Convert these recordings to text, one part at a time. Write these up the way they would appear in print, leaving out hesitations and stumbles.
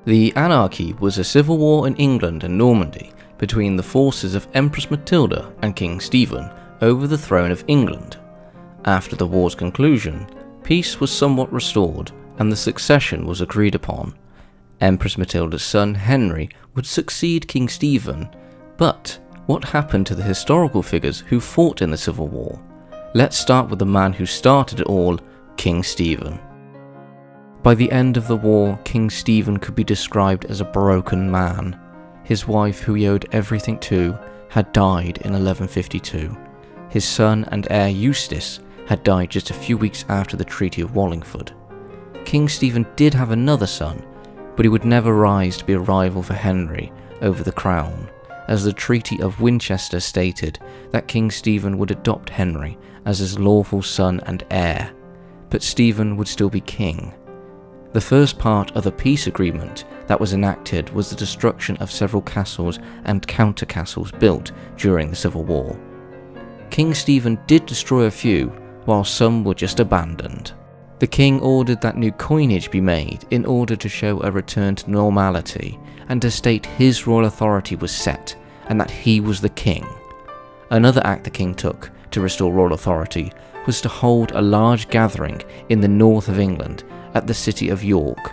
The Anarchy was a civil war in England and Normandy between the forces of Empress Matilda and King Stephen over the throne of England. After the war's conclusion, peace was somewhat restored and the succession was agreed upon. Empress Matilda's son Henry would succeed King Stephen, but what happened to the historical figures who fought in the Civil War? Let's start with the man who started it all, King Stephen. By the end of the war, King Stephen could be described as a broken man. His wife, who he owed everything to, had died in 1152. His son and heir Eustace had died just a few weeks after the Treaty of Wallingford. King Stephen did have another son, but he would never rise to be a rival for Henry over the crown, as the Treaty of Winchester stated that King Stephen would adopt Henry as his lawful son and heir, but Stephen would still be king. The first part of the peace agreement that was enacted was the destruction of several castles and counter-castles built during the Civil War. King Stephen did destroy a few, while some were just abandoned. The king ordered that new coinage be made in order to show a return to normality and to state his royal authority was set and that he was the king. Another act the king took to restore royal authority was to hold a large gathering in the north of England at the city of York.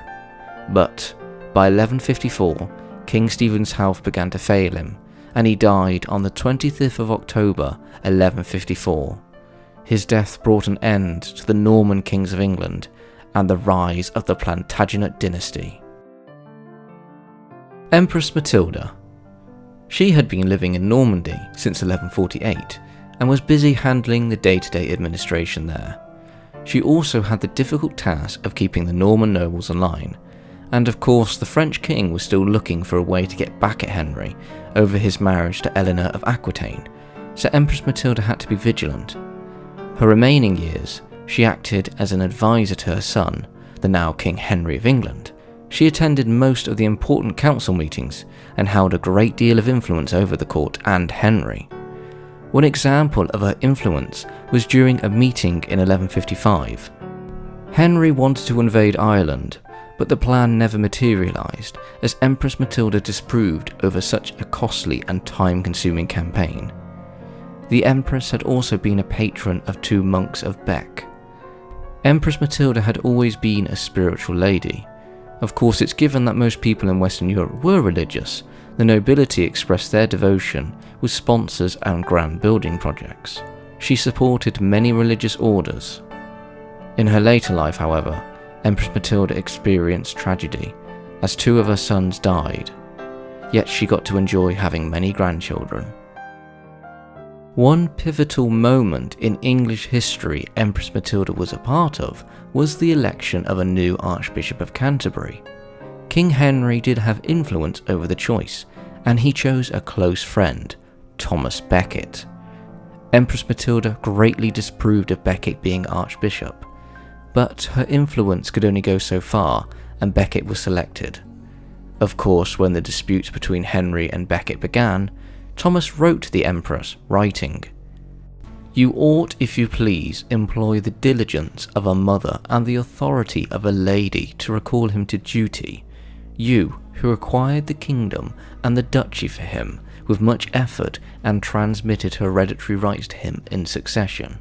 But by 1154, King Stephen's health began to fail him, and he died on the 25th of October 1154. His death brought an end to the Norman kings of England and the rise of the Plantagenet dynasty. Empress Matilda. She had been living in Normandy since 1148 and was busy handling the day-to-day administration there. She also had the difficult task of keeping the Norman nobles in line, and of course the French king was still looking for a way to get back at Henry over his marriage to Eleanor of Aquitaine, so Empress Matilda had to be vigilant. Her remaining years, she acted as an advisor to her son, the now King Henry of England. She attended most of the important council meetings and held a great deal of influence over the court and Henry. One example of her influence was during a meeting in 1155. Henry wanted to invade Ireland, but the plan never materialised as Empress Matilda disapproved over such a costly and time-consuming campaign. The Empress had also been a patron of two monks of Bec. Empress Matilda had always been a spiritual lady. Of course, it's given that most people in Western Europe were religious. The nobility expressed their devotion with sponsors and grand building projects. She supported many religious orders. In her later life, however, Empress Matilda experienced tragedy, as two of her sons died, yet she got to enjoy having many grandchildren. One pivotal moment in English history Empress Matilda was a part of was the election of a new Archbishop of Canterbury. King Henry did have influence over the choice, and he chose a close friend, Thomas Becket. Empress Matilda greatly disapproved of Becket being Archbishop, but her influence could only go so far, and Becket was selected. Of course, when the disputes between Henry and Becket began, Thomas wrote to the Empress, writing, "You ought, if you please, employ the diligence of a mother and the authority of a lady to recall him to duty. You, who acquired the kingdom and the duchy for him with much effort and transmitted hereditary rights to him in succession."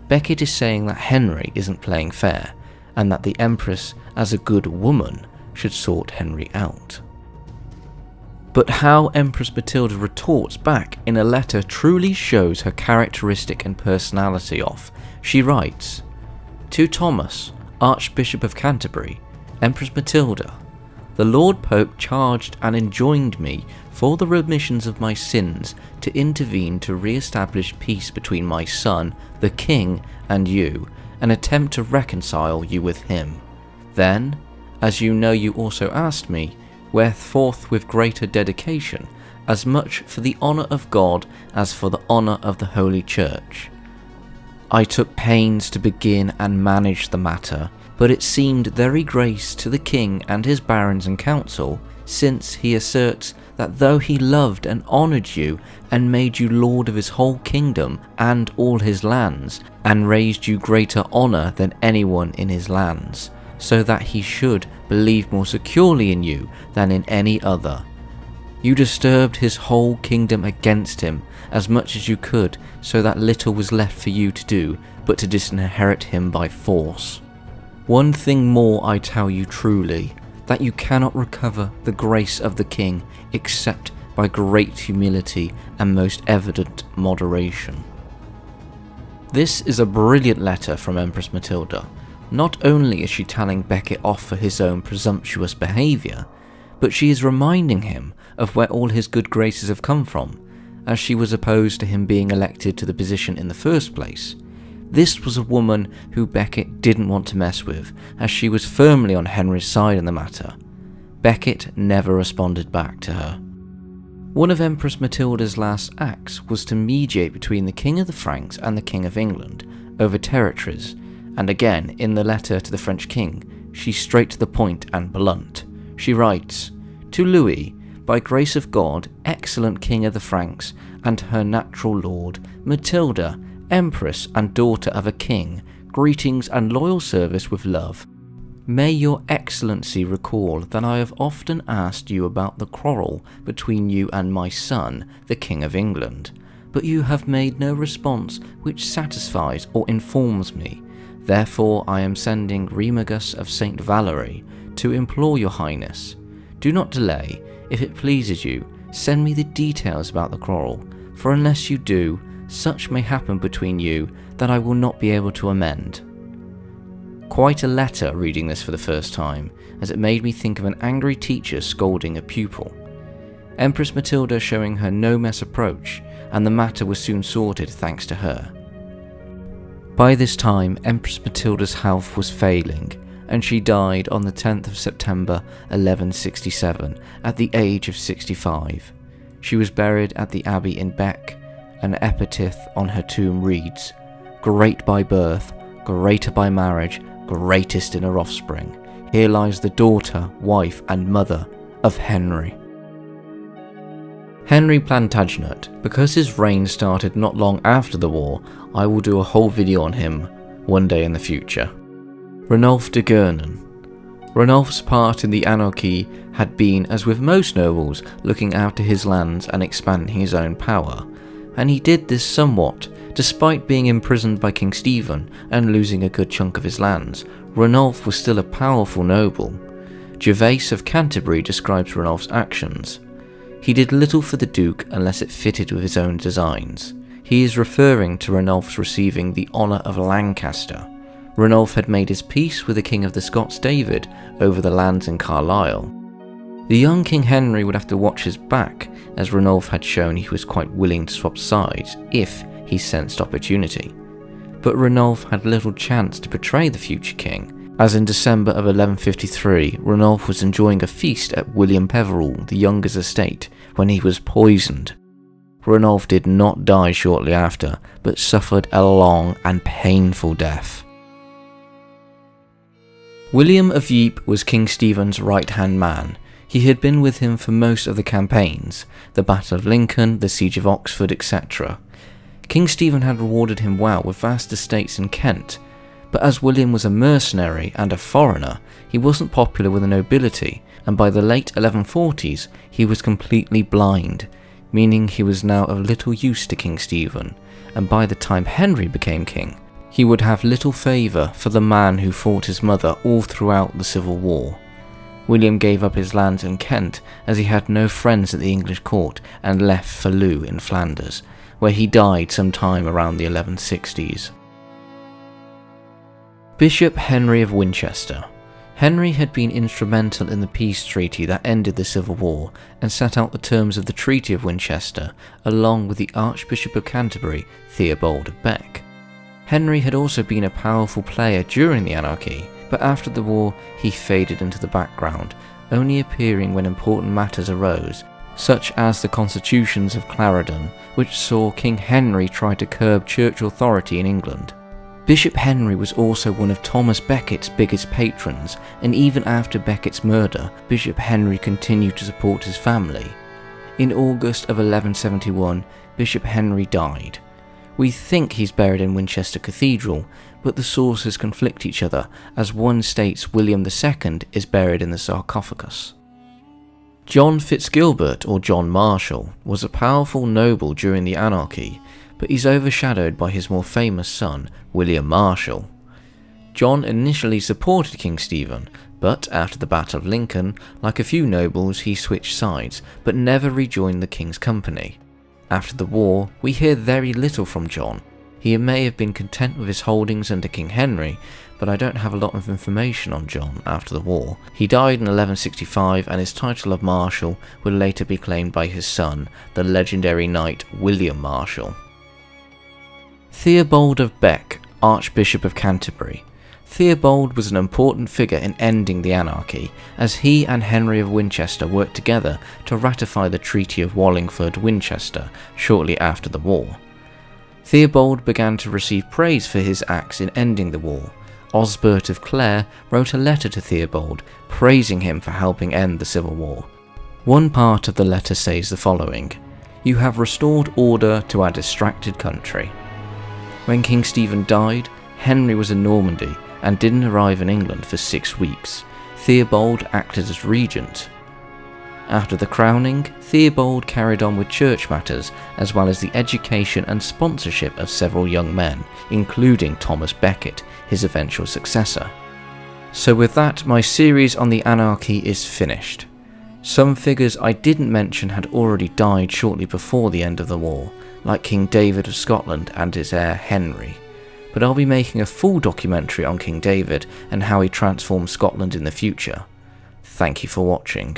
Becket is saying that Henry isn't playing fair, and that the Empress, as a good woman, should sort Henry out. But how Empress Matilda retorts back in a letter truly shows her characteristic and personality off. She writes, "To Thomas, Archbishop of Canterbury, Empress Matilda, the Lord Pope charged and enjoined me for the remissions of my sins to intervene to re-establish peace between my son, the King, and you, and attempt to reconcile you with him. Then, as you know you also asked me, wherefore with greater dedication, as much for the honour of God as for the honour of the Holy Church. I took pains to begin and manage the matter, but it seemed very grace to the king and his barons and council, since he asserts that though he loved and honoured you and made you lord of his whole kingdom and all his lands, and raised you greater honour than anyone in his lands, so that he should believed more securely in you than in any other. You disturbed his whole kingdom against him as much as you could, so that little was left for you to do but to disinherit him by force. One thing more I tell you truly, that you cannot recover the grace of the king except by great humility and most evident moderation." This is a brilliant letter from Empress Matilda. Not only is she telling Becket off for his own presumptuous behaviour, but she is reminding him of where all his good graces have come from, as she was opposed to him being elected to the position in the first place. This was a woman who Becket didn't want to mess with, as she was firmly on Henry's side in the matter. Becket never responded back to her. One of Empress Matilda's last acts was to mediate between the King of the Franks and the King of England over territories, and again in the letter to the French king, she's straight to the point and blunt. She writes, "To Louis, by grace of God, excellent King of the Franks, and her natural lord, Matilda, Empress and daughter of a king, greetings and loyal service with love. May your excellency recall that I have often asked you about the quarrel between you and my son, the King of England, but you have made no response which satisfies or informs me. Therefore I am sending Remigus of St. Valery to implore your highness. Do not delay. If it pleases you, send me the details about the quarrel, for unless you do, such may happen between you that I will not be able to amend." Quite a letter reading this for the first time, as it made me think of an angry teacher scolding a pupil. Empress Matilda showing her no-mess approach, and the matter was soon sorted thanks to her. By this time, Empress Matilda's health was failing, and she died on the 10th of September 1167 at the age of 65. She was buried at the abbey in Bec. An epitaph on her tomb reads, "Great by birth, greater by marriage, greatest in her offspring. Here lies the daughter, wife and mother of Henry." Henry Plantagenet, because his reign started not long after the war, I will do a whole video on him one day in the future. Ranulph de Gernon. Ranulph's part in the Anarchy had been, as with most nobles, looking after his lands and expanding his own power, and he did this somewhat. Despite being imprisoned by King Stephen and losing a good chunk of his lands, Ranulph was still a powerful noble. Gervase of Canterbury describes Ranulph's actions. He did little for the Duke unless it fitted with his own designs. He is referring to Ranulph's receiving the honour of Lancaster. Ranulph had made his peace with the King of the Scots David over the lands in Carlisle. The young King Henry would have to watch his back, as Ranulph had shown he was quite willing to swap sides if he sensed opportunity. But Ranulph had little chance to betray the future king, as in December of 1153 Ranulph was enjoying a feast at William Peveril the Younger's estate when he was poisoned. Ranulph did not die shortly after, but suffered a long and painful death. William of Ypres was King Stephen's right-hand man. He had been with him for most of the campaigns, the Battle of Lincoln, the Siege of Oxford, etc. King Stephen had rewarded him well with vast estates in Kent, but as William was a mercenary and a foreigner, he wasn't popular with the nobility, and by the late 1140s he was completely blind, meaning he was now of little use to King Stephen, and by the time Henry became king, he would have little favour for the man who fought his mother all throughout the Civil War. William gave up his lands in Kent as he had no friends at the English court and left for Loo in Flanders, where he died sometime around the 1160s. Bishop Henry of Winchester. Henry had been instrumental in the peace treaty that ended the Civil War and set out the terms of the Treaty of Winchester, along with the Archbishop of Canterbury, Theobald of Bec. Henry had also been a powerful player during the Anarchy, but after the war he faded into the background, only appearing when important matters arose, such as the constitutions of Clarendon, which saw King Henry try to curb church authority in England. Bishop Henry was also one of Thomas Becket's biggest patrons, and even after Becket's murder, Bishop Henry continued to support his family. In August of 1171, Bishop Henry died. We think he's buried in Winchester Cathedral, but the sources conflict each other, as one states William II is buried in the sarcophagus. John Fitzgilbert, or John Marshall, was a powerful noble during the Anarchy, but he's overshadowed by his more famous son, William Marshall. John initially supported King Stephen, but after the Battle of Lincoln, like a few nobles, he switched sides, but never rejoined the king's company. After the war, we hear very little from John. He may have been content with his holdings under King Henry, but I don't have a lot of information on John after the war. He died in 1165, and his title of Marshal would later be claimed by his son, the legendary knight William Marshall. Theobald of Bec, Archbishop of Canterbury. Theobald was an important figure in ending the Anarchy, as he and Henry of Winchester worked together to ratify the Treaty of Wallingford-Winchester shortly after the war. Theobald began to receive praise for his acts in ending the war. Osbert of Clare wrote a letter to Theobald, praising him for helping end the Civil War. One part of the letter says the following: "You have restored order to our distracted country." When King Stephen died, Henry was in Normandy and didn't arrive in England for 6 weeks. Theobald acted as regent. After the crowning, Theobald carried on with church matters as well as the education and sponsorship of several young men, including Thomas Becket, his eventual successor. So with that, my series on the Anarchy is finished. Some figures I didn't mention had already died shortly before the end of the war, like King David of Scotland and his heir Henry. But I'll be making a full documentary on King David and how he transformed Scotland in the future. Thank you for watching.